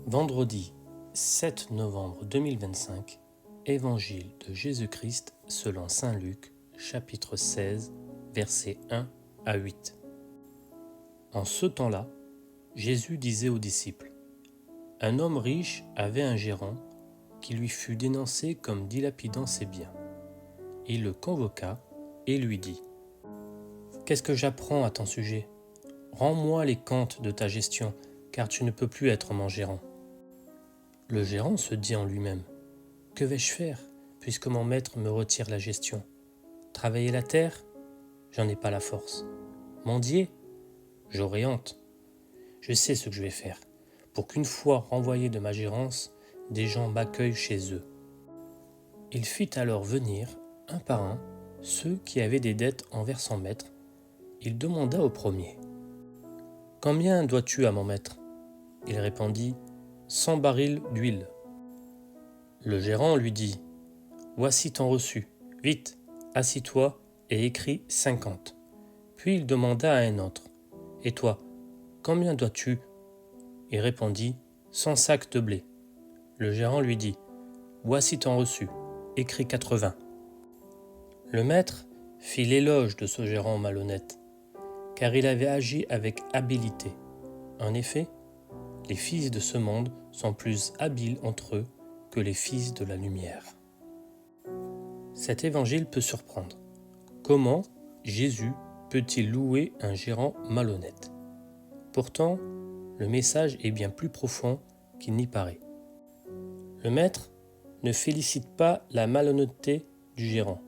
Vendredi 7 novembre 2025, Évangile de Jésus-Christ selon saint Luc, chapitre 16, versets 1 à 8. En ce temps-là, Jésus disait aux disciples : « Un homme riche avait un gérant qui lui fut dénoncé comme dilapidant ses biens. Il le convoqua et lui dit : « Qu'est-ce que j'apprends à ton sujet ? Rends-moi les comptes de ta gestion, car tu ne peux plus être mon gérant. » Le gérant se dit en lui-même : « Que vais-je faire, puisque mon maître me retire la gestion ? Travailler la terre ? J'en ai pas la force. Mendier ? J'aurai honte. Je sais ce que je vais faire, pour qu'une fois renvoyé de ma gérance, des gens m'accueillent chez eux. » Il fit alors venir, un par un, ceux qui avaient des dettes envers son maître. Il demanda au premier : « Combien dois-tu à mon maître ? » Il répondit : « 100 barils d'huile. » Le gérant lui dit : « Voici ton reçu. Vite, assis-toi et écris 50. » Puis il demanda à un autre : « Et toi, combien dois-tu ? » Il répondit : « 100 sacs de blé. » Le gérant lui dit : « Voici ton reçu. Écris 80. » Le maître fit l'éloge de ce gérant malhonnête, car il avait agi avec habileté. En effet, les fils de ce monde sont plus habiles entre eux que les fils de la lumière. Cet évangile peut surprendre. Comment Jésus peut-il louer un gérant malhonnête ? Pourtant, le message est bien plus profond qu'il n'y paraît. Le maître ne félicite pas la malhonnêteté du gérant,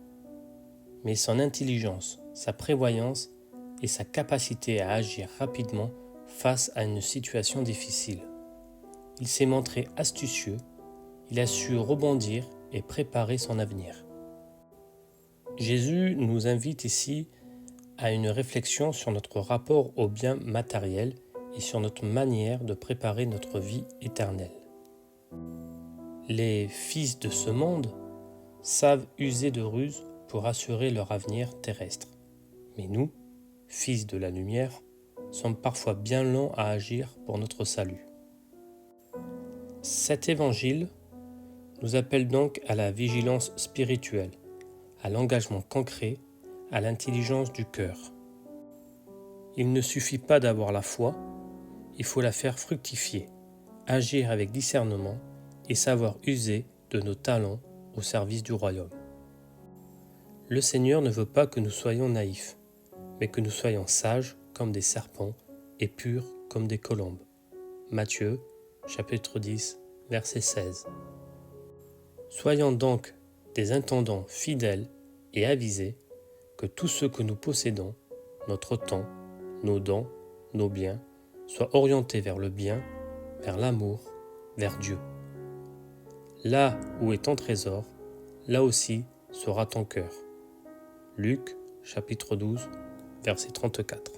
mais son intelligence, sa prévoyance et sa capacité à agir rapidement face à une situation difficile. Il s'est montré astucieux, il a su rebondir et préparer son avenir. Jésus nous invite ici à une réflexion sur notre rapport aux biens matériels et sur notre manière de préparer notre vie éternelle. Les fils de ce monde savent user de ruses pour assurer leur avenir terrestre. Mais nous, fils de la lumière, sommes parfois bien lents à agir pour notre salut. Cet évangile nous appelle donc à la vigilance spirituelle, à l'engagement concret, à l'intelligence du cœur. Il ne suffit pas d'avoir la foi, il faut la faire fructifier, agir avec discernement et savoir user de nos talents au service du royaume. Le Seigneur ne veut pas que nous soyons naïfs, mais que nous soyons sages comme des serpents et purs comme des colombes. Matthieu, chapitre 10, verset 16. Soyons donc des intendants fidèles et avisés, que tout ce que nous possédons, notre temps, nos dons, nos biens, soit orienté vers le bien, vers l'amour, vers Dieu. Là où est ton trésor, là aussi sera ton cœur. Luc, chapitre 12, verset 34.